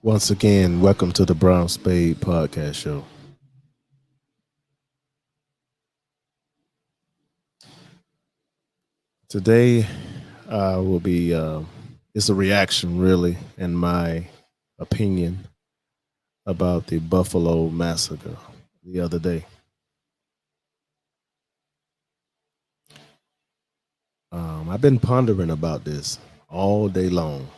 Once again, welcome to the Brown Spade Podcast Show. Today, will be it's a reaction, really, in my opinion, about the Buffalo Massacre the other day. I've been pondering about this all day long.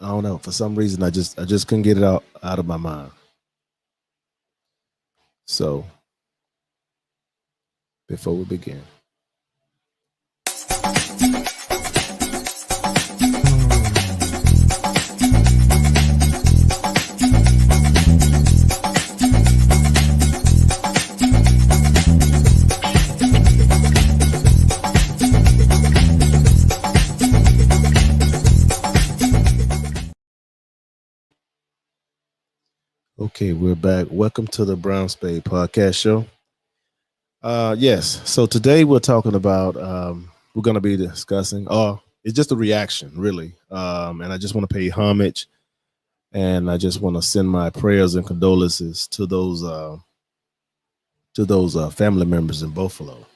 I don't know. For some reason, I just couldn't get it out of my mind. So before we begin, okay, we're back. Welcome to the Brown Spade Podcast Show. Yes. So today we're talking about we're going to be discussing. It's just a reaction, really. And I just want to pay homage, and I just want to send my prayers and condolences to those family members in Buffalo.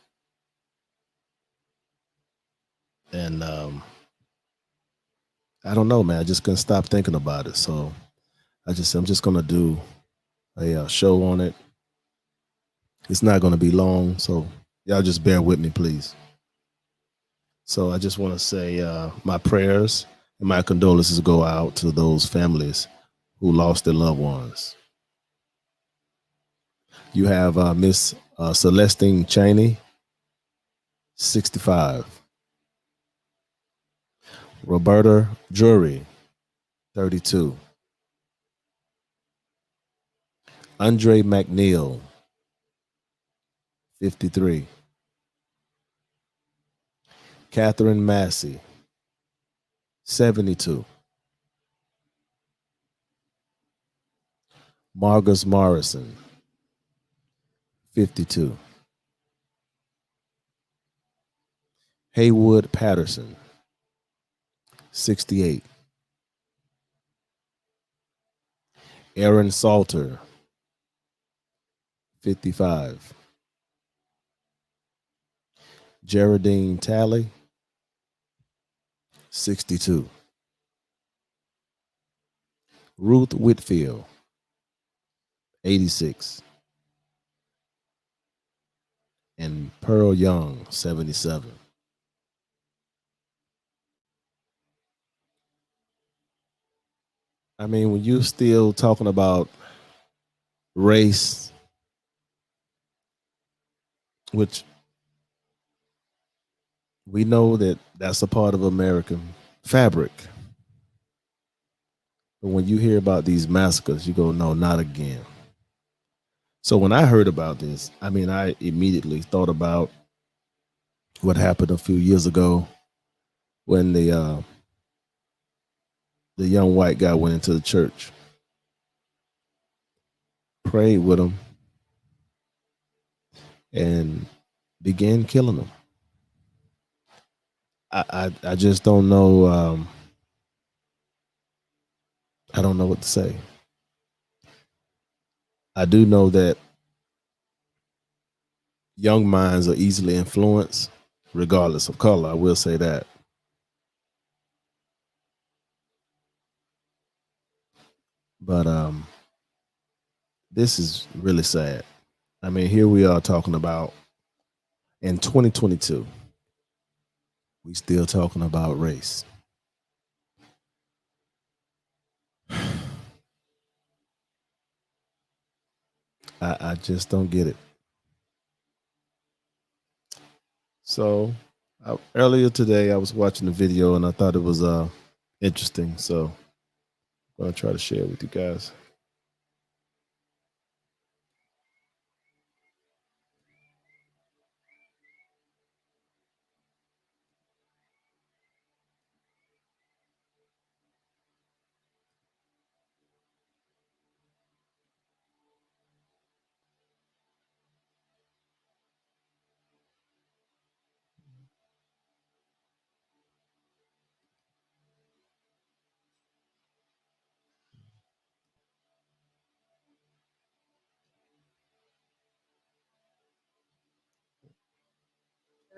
And I don't know, man. I just couldn't stop thinking about it. So I'm just going to do a show on it. It's not going to be long, so y'all just bear with me, please. So I just want to say my prayers and my condolences go out to those families who lost their loved ones. You have Miss Celestine Cheney, 65. Roberta Drury, 32. Andre McNeil, 53. Catherine Massey, 72. Margus Morrison, 52. Haywood Patterson, 68. Aaron Salter, 55. Geraldine Talley, 62. Ruth Whitfield, 86. And Pearl Young, 77. I mean, when you're still talking about race, which we know that that's a part of American fabric. But when you hear about these massacres, you go, no, not again. So when I heard about this, I mean, I immediately thought about what happened a few years ago when the young white guy went into the church, prayed with him, and began killing them. I just don't know. I don't know what to say. I do know that young minds are easily influenced, regardless of color. I will say that. But this is really sad. I mean, here we are talking about in 2022, we still talking about race. I just don't get it. So earlier today, I was watching a video and I thought it was interesting. So I'm gonna try to share it with you guys.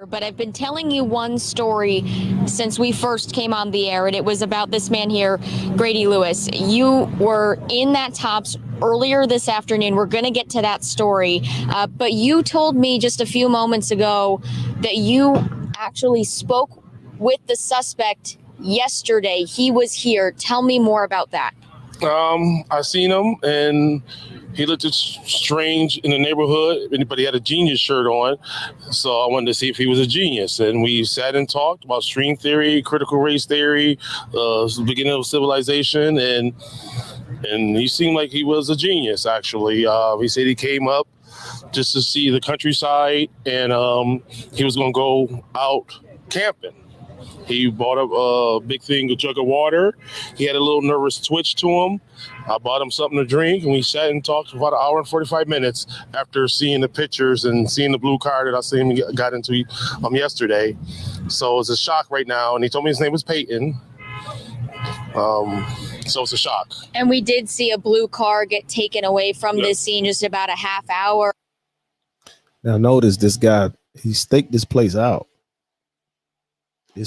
But I've been telling you one story since we first came on the air, and it was about this man here, Grady Lewis. You were in that Tops earlier this afternoon. We're going to get to that story. But you told me just a few moments ago that you actually spoke with the suspect yesterday. He was here. Tell me more about that. I seen him, and he looked strange in the neighborhood, but he had a genius shirt on. So I wanted to see if he was a genius. And we sat and talked about string theory, critical race theory, the beginning of civilization. And he seemed like he was a genius, actually. He said he came up just to see the countryside, and he was going to go out camping. He bought a big thing, a jug of water. He had a little nervous twitch to him. I bought him something to drink, and we sat and talked for about an hour and 45 minutes after seeing the pictures and seeing the blue car that I seen him got into yesterday. So it's a shock right now, and he told me his name was Peyton. So it's a shock. And we did see a blue car get taken away from this scene just about a half hour. Now notice this guy, he staked this place out. He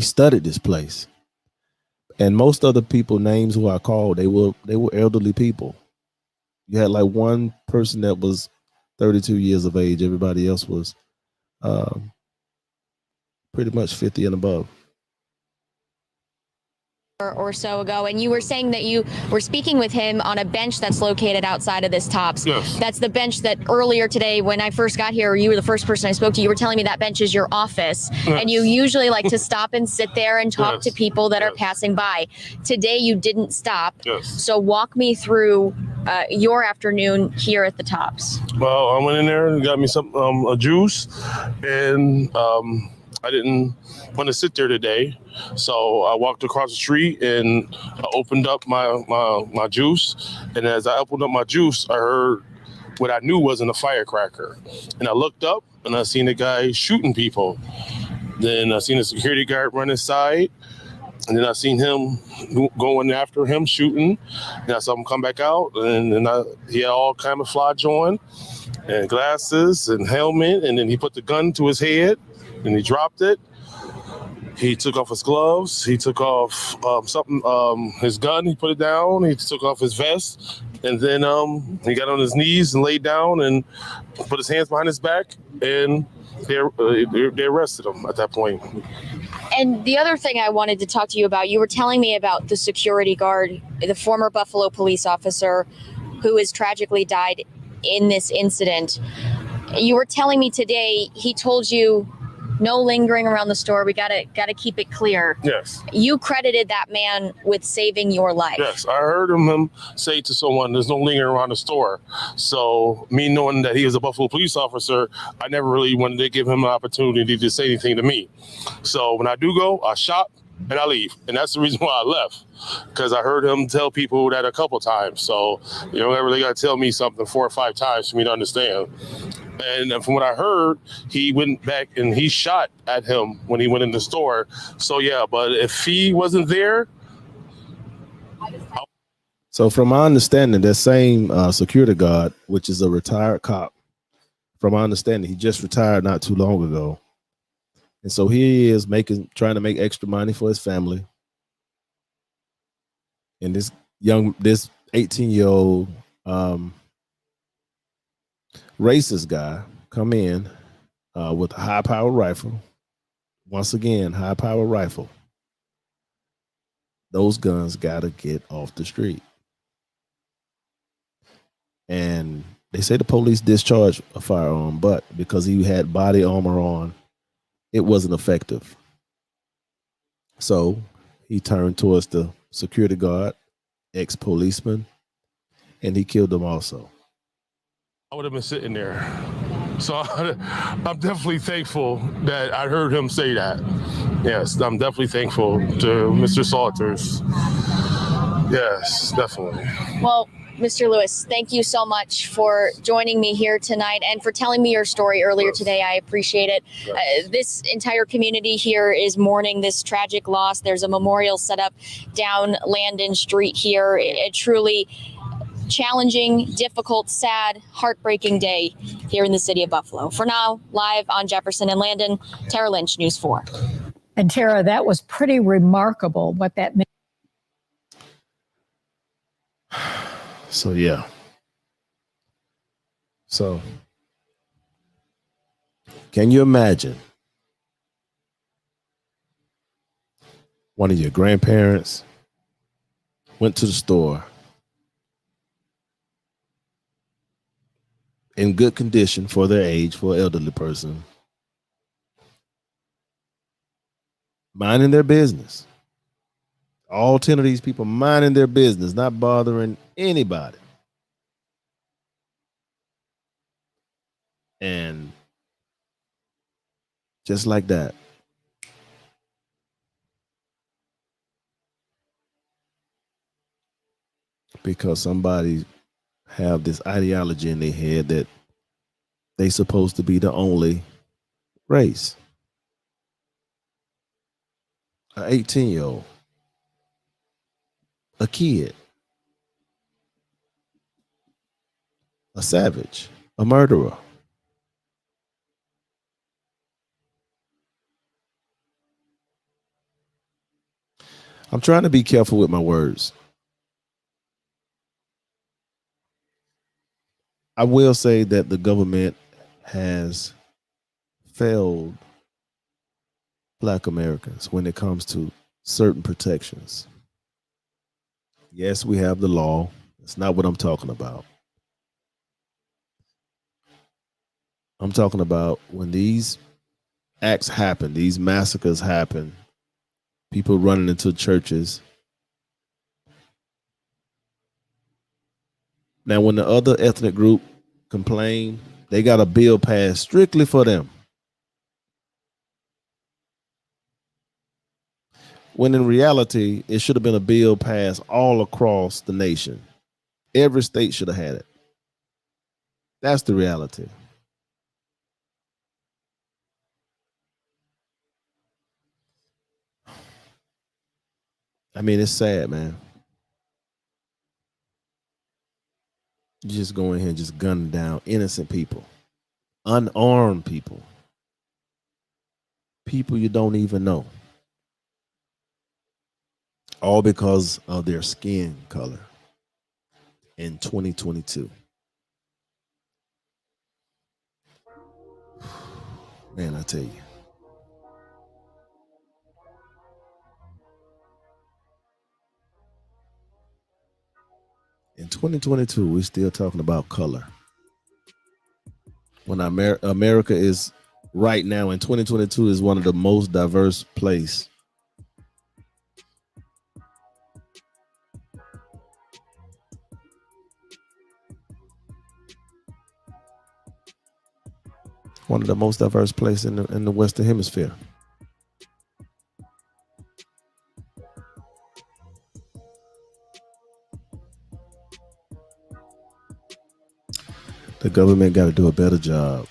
studied this place. And most other people names who I called, they were elderly people. You had like one person that was 32 years of age. Everybody else was pretty much 50 and above. Or so ago, and you were saying that you were speaking with him on a bench that's located outside of this Tops. Yes. That's the bench that earlier today, when I first got here, you were the first person I spoke to. You were telling me that bench is your office, and you usually like to stop and sit there and talk to people that are passing by. Today, you didn't stop. So walk me through your afternoon here at the Tops. Well, I went in there and got me some a juice, and I didn't want to sit there today, so I walked across the street and I opened up my juice. And as I opened up my juice, I heard what I knew wasn't a firecracker. And I looked up and I seen a guy shooting people. Then I seen a security guard run inside, and then I seen him going after him shooting. And I saw him come back out, and he had all camouflage on and glasses and helmet, and then he put the gun to his head and he dropped it. He took off his gloves. He took off his gun. He put it down. He took off his vest. And then he got on his knees and laid down and put his hands behind his back. And they arrested him at that point. And the other thing I wanted to talk to you about, you were telling me about the security guard, the former Buffalo police officer who has tragically died in this incident. You were telling me today, he told you, no lingering around the store. We gotta keep it clear. Yes. You credited that man with saving your life. Yes, I heard him say to someone, "There's no lingering around the store." So me knowing that he was a Buffalo police officer, I never really wanted to give him an opportunity to say anything to me. So when I do go, I shop and I leave, and that's the reason why I left, because I heard him tell people that a couple times. So you don't ever really got to tell me something 4 or 5 times for me to understand. And from what I heard, he went back and he shot at him when he went in the store. So, yeah, but if he wasn't there. So from my understanding, that same security guard, which is a retired cop, from my understanding, he just retired not too long ago. And so he is trying to make extra money for his family. And this 18-year-old racist guy come in with a high-powered rifle. Once again, high-powered rifle. Those guns gotta get off the street. And they say the police discharged a firearm, but because he had body armor on, it wasn't effective. So he turned towards the security guard, ex-policeman, and he killed him also. I would have been sitting there. So I'm definitely thankful that I heard him say that. Yes, I'm definitely thankful to Mr. Salters. Yes, definitely. Well, Mr. Lewis, thank you so much for joining me here tonight and for telling me your story earlier today. I appreciate it. This entire community here is mourning this tragic loss. There's a memorial set up down Landon Street here. It truly challenging, difficult, sad, heartbreaking day here in the city of Buffalo. For now, live on Jefferson and Landon, Tara Lynch, News 4. And Tara, that was pretty remarkable what that meant. So, yeah. So, can you imagine one of your grandparents went to the store in good condition for their age, for an elderly person, minding their business. All 10 of these people minding their business, not bothering anybody. And just like that, because somebody have this ideology in their head that they supposed to be the only race. An 18-year-old, a kid, a savage, a murderer. I'm trying to be careful with my words. I will say that the government has failed Black Americans when it comes to certain protections. Yes, we have the law. That's not what I'm talking about. I'm talking about when these acts happen, these massacres happen, people running into churches. Now, when the other ethnic group complain, they got a bill passed strictly for them. When in reality, it should have been a bill passed all across the nation. Every state should have had it. That's the reality. I mean, it's sad, man. You just go in here and just gun down innocent people, unarmed people, people you don't even know, all because of their skin color in 2022. Man, I tell you. In 2022, we're still talking about color. When America is right now in 2022 is one of the most diverse places. One of the most diverse places in the Western Hemisphere. The government got to do a better job.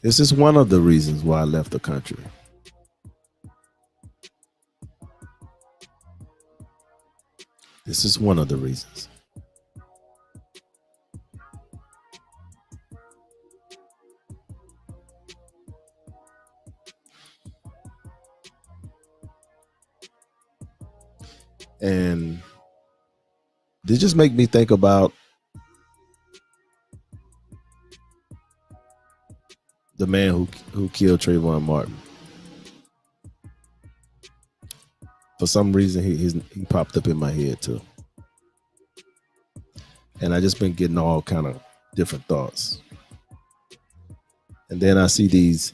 This is one of the reasons why I left the country. This is one of the reasons. And this just make me think about the man who killed Trayvon Martin. For some reason, he popped up in my head too. And I just been getting all kind of different thoughts. And then I see these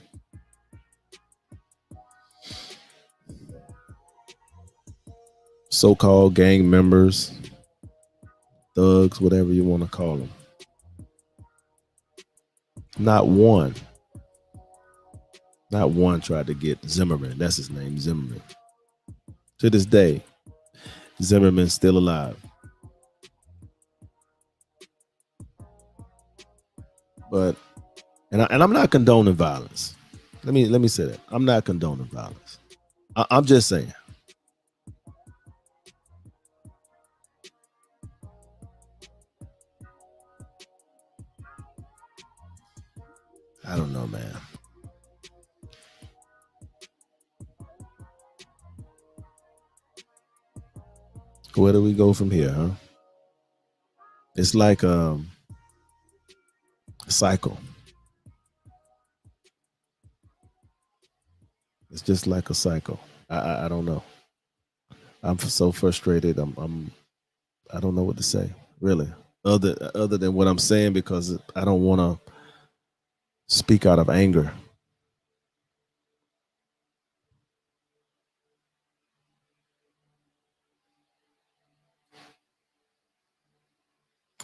so-called gang members, thugs, whatever you want to call them. Not one tried to get Zimmerman. That's his name, Zimmerman. To this day. Zimmerman's still alive. But and I'm not condoning violence. Let me say that. I'm not condoning violence. I'm just saying. I don't know, man. Where do we go from here, huh? It's like a cycle. It's just like a cycle. I don't know. I'm so frustrated. I don't know what to say, really. Other than what I'm saying, because I don't want to speak out of anger.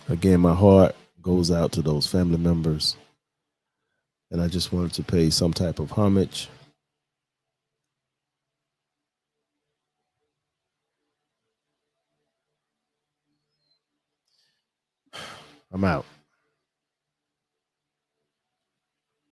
Again, my heart goes out to those family members, and I just wanted to pay some type of homage. I'm out.